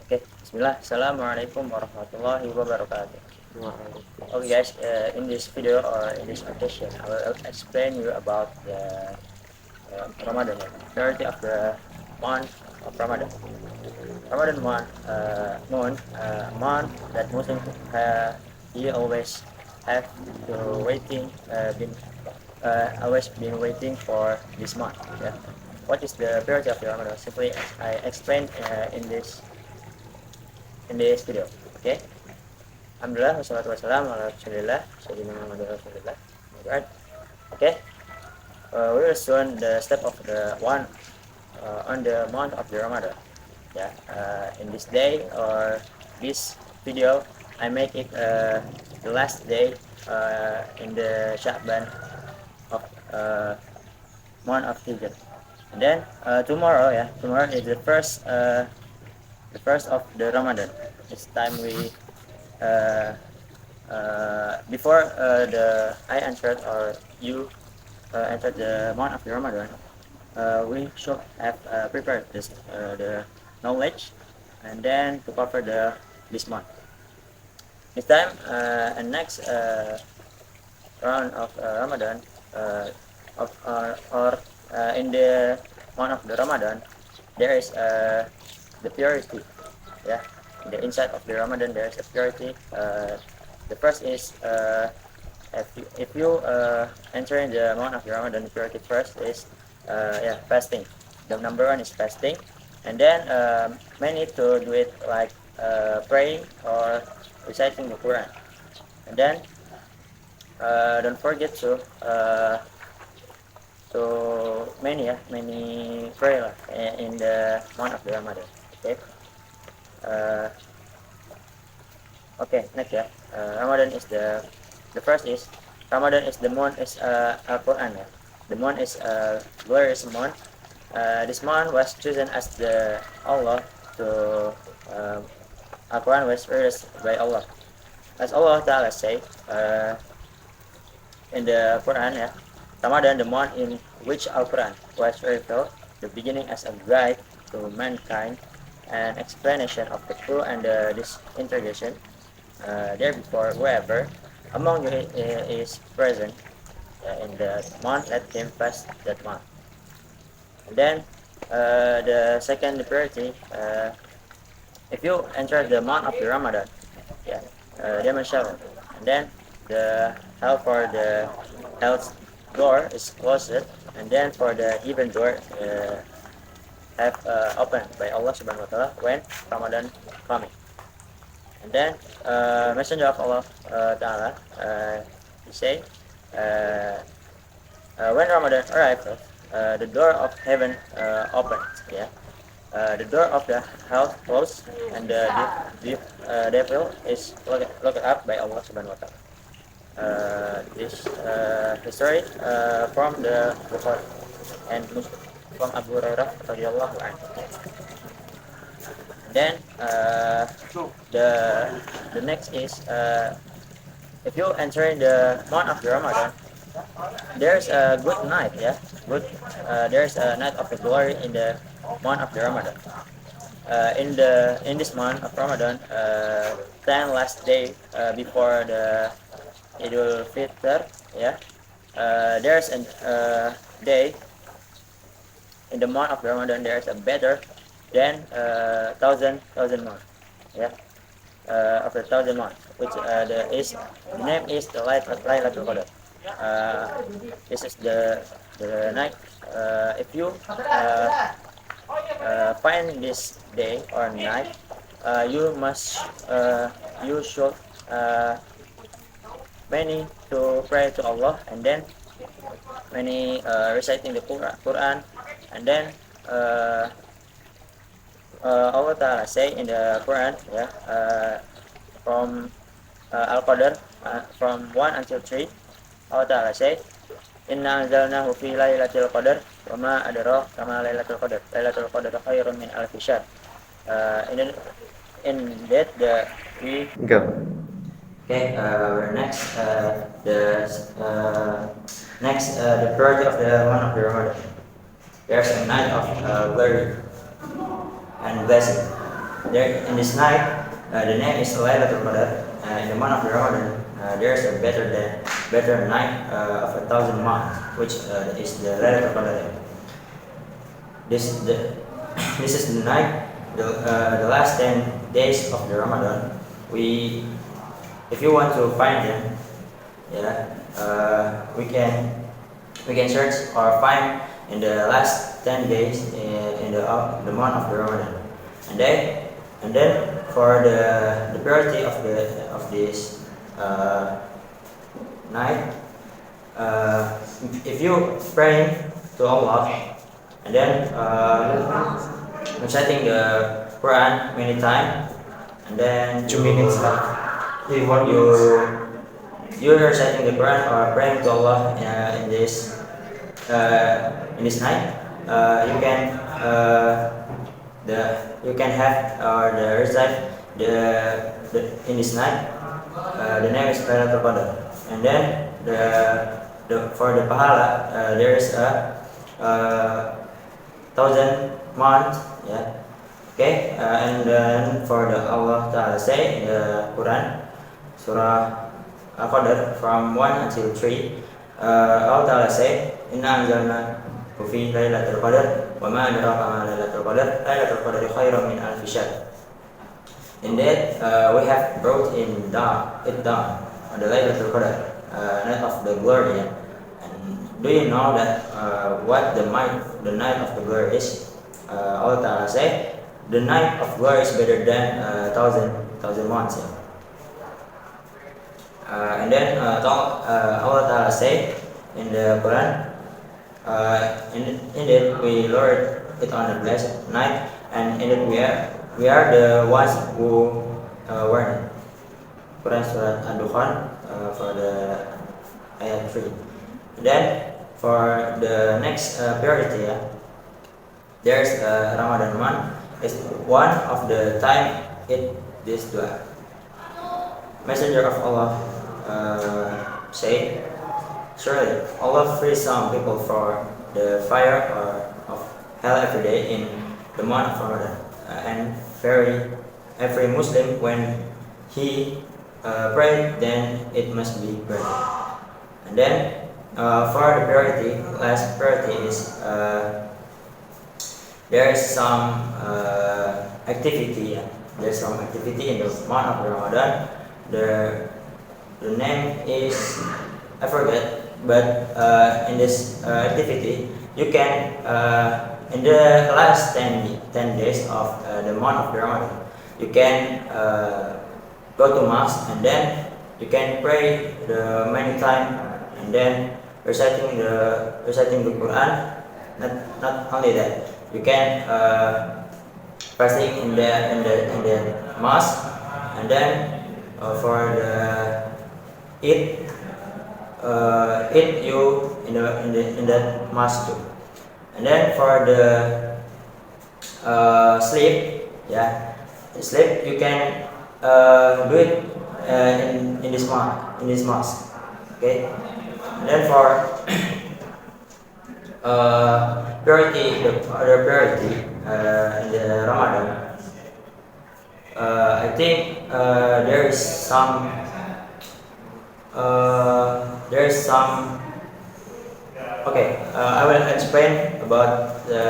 Okay, Bismillah. Assalamualaikum warahmatullahi wabarakatuh. Okay, guys. In this video or in this occasion, I will explain you about the Ramadan, priority of the month of Ramadan. Ramadan month that Muslims he always have to waiting, always been waiting for this month. Yeah. What is the priority of the Ramadan? Simply, I explained in this video. Okay. Alhamdulillah wassalatu wassalamu ala Rasulillah Sayyidina Muhammad Rasulillah. Alright. Okay. We will soon the step of the one on the month of the Ramadan. Yeah. In this day or this video, I make it the last day in the Sha'ban of month of Hijrah. And then tomorrow, tomorrow is the first of the Ramadan. It's time we uh, before the I entered or you entered the month of the Ramadan, we should have prepared the knowledge and then to cover this month. This time and next round of Ramadan or in the month of the Ramadan, there is the purity. Yeah, in the inside of the Ramadan there is a purity. The first is if you enter in the month of the Ramadan, the purity first is fasting. The number one is fasting, and then many to do it like praying or reciting the Quran, and then don't forget to many pray lah in the month of the Ramadan. Okay. Uh, okay, next Ramadan is the first is Ramadan is the month is Al-Quran. The month is glorious month. This month was chosen as the Allah to Al-Quran was released by Allah. As Allah Ta'ala say in the Quran, Ramadan, the month in which Al-Quran was revealed, the beginning as a guide to mankind, an explanation of the true and the disintegration. Therefore, whoever among you is present in the month, let him fast that month. And then the second priority, if you enter the month of the Ramadan, demonstration, and then the hell for the health door is closed, and then for the even door have opened by Allah Subhanahu wa Taala when Ramadan coming. And then Messenger of Allah Ta'ala he say when Ramadan arrives, the door of heaven opened. The door of the house closed, and the devil is locked up by Allah Subhanahu wa Taala. This history from the Bukhari and Muslim from Abu Hurairah radhiyallahu anhu. Then the next is if you enter in the month of the Ramadan, there's a good night, good. There's a night of the glory in the month of the Ramadan. In this month of Ramadan, 10 last day before the Idul Fitr, there's a day in the month of Ramadan. There's a better than thousand month, of the 1,000 month, which the name is the Laylatul Qadr. This is the night. If you find this day or night, you should many to pray to Allah, and then many reciting the Quran, and then Allah Ta'ala say in the Quran, from Al-Qadr, from 1 until 3, Allah Ta'ala say, Inna anzalnahu fi laylatil qadr wa ma adraka ma laylatul qadr. Laylatul qadr khairun min alfi syahr. In that we go. Okay, the priority of the month of the Ramadan. There's a night of glory and blessing. there in this night, the name is Laylatul Qadr. In the month of Ramadan, there is a better night of 1,000 months, which is the Laylatul Qadr. This is the this is the night, the last 10 days of the Ramadan. If you want to find them, we can search or find in the last 10 days in the month of the Ramadan, and then for the purity of this night, if you praying to Allah and then reciting the Quran many times, and then 2 minutes left. you reciting the Quran or praying to Allah in this night, you can have or the recite in this night. The name is Laylatul Qadr, and then for the pahala there is a 1,000 months, okay, and then for the Allah Ta'ala say in the Quran, Surah Al-Qadr from 1 until 3, Allah Ta'ala say, Inna anzalna fi Laylatul Qadr, wa ma adraka ma Laylatul Qadr, Laylatul Qadr khairun min alfi shahr. Indeed, we have brought it down on the Laylatul Qadr, night of the glory. And do you know that what the night of the glory is? Allah Ta'ala say, the night of glory is better than 1,000 months. And then Allah Ta'ala say in the Quran, indeed we Lord it on a blessed night, and indeed we are the ones who warn. Quran Surat Ad-Dukhan for the ayat 3. Then for the next priority, there's Ramadan month. It's one of the time this dua. Messenger of Allah say, surely Allah frees some people for the fire of hell every day in the month of Ramadan, and every Muslim when he pray, then it must be prayed. And then for the last priority is there is some activity. There's some activity in the month of Ramadan. The name is I forget, but in this activity you can in the last 10 days of the month of Ramadan, you can go to mosque, and then you can pray the many times, and then reciting the Quran. Not only that, you can fasting in the mosque, and then for the eat you in the mosque too. And then for the sleep, you can do it in this mosque, okay. And then for the other priority in the Ramadan, I think there is some okay. I will explain about the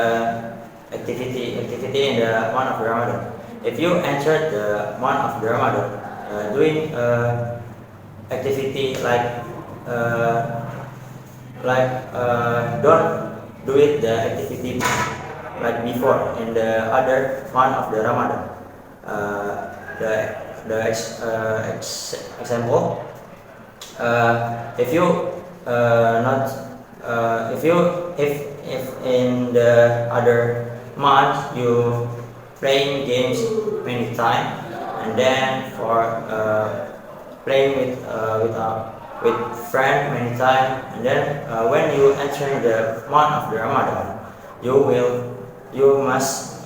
activity in the month of Ramadan. If you enter the month of the Ramadan doing activity don't do it the activity like before in the other month of the Ramadan. Example, if you if in the other month you playing games many time, and then for playing with friend many time, and then when you enter the month of the Ramadan, you must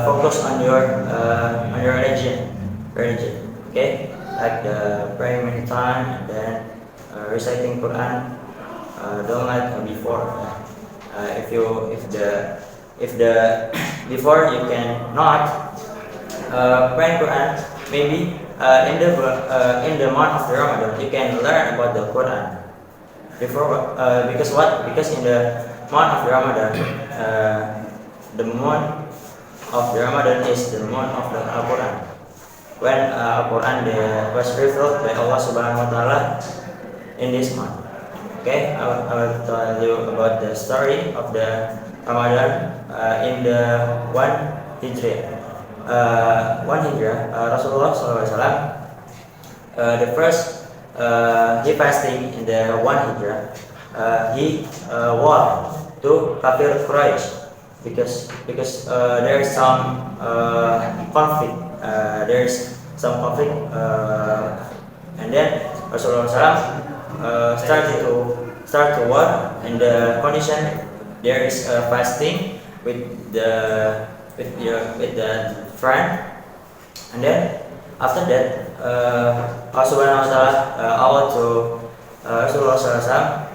focus on your religion, okay, like the praying many time, and then reciting Quran, don't like before. If if the before you can not pray Quran, maybe in the month of the Ramadan you can learn about the Quran before because what? Because in the month of the Ramadan, the month of the Ramadan is the month of the Al-Quran. When Al-Quran was revealed by Allah Subhanahu Wa Taala in this month. Okay, I will tell you about the story of the Ramadan in the one Hijrah. One Hijrah, Rasulullah SAW, the first he fasting in the one Hijrah. He war to kafir Quraisy because there is some conflict. There is some conflict, and then Rasulullah SAW start to war in the condition there is fasting with the friend, and then after that Allah Subhanahu Wa Taala Allah to Rasulullah SAW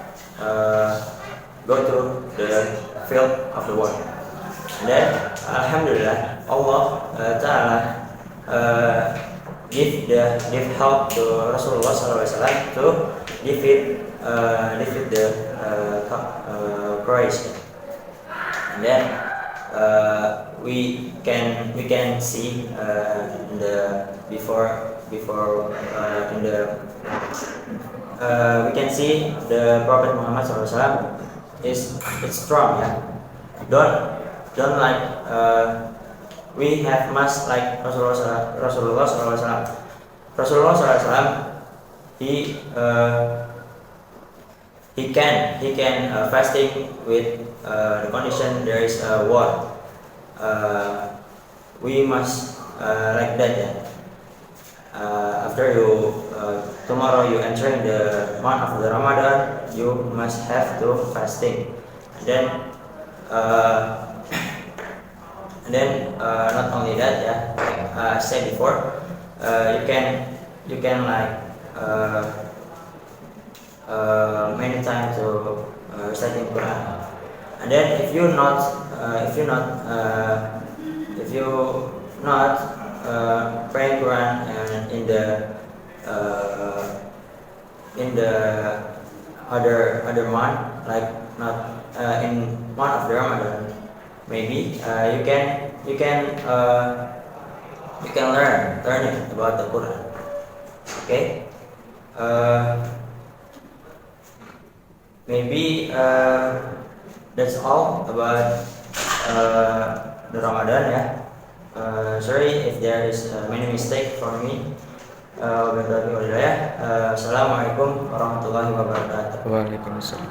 go to the field of the war, and then Alhamdulillah Allah Taala give help to Rasulullah SAW to defeat the Quraysh, and then we can see in the before in the we can see the Prophet Muhammad SAW is strong, yeah. Don't like we have must like Rasulullah SAW. Rasulullah SAW he can fasting with the condition there is a war. We must like that, yeah. After you tomorrow you entering the month of the Ramadan, you must have to fasting, and then not only that, yeah, like I said before, you can like many times to reciting Quran, and then if you not praying Quran and in the other month, like not in month of the Ramadan, maybe you can learn it about the Quran. Okay, maybe that's all about the Ramadan, yeah. Sorry if there is many mistake for me. Assalamualaikum warahmatullahi wabarakatuh. Waalaikumsalam.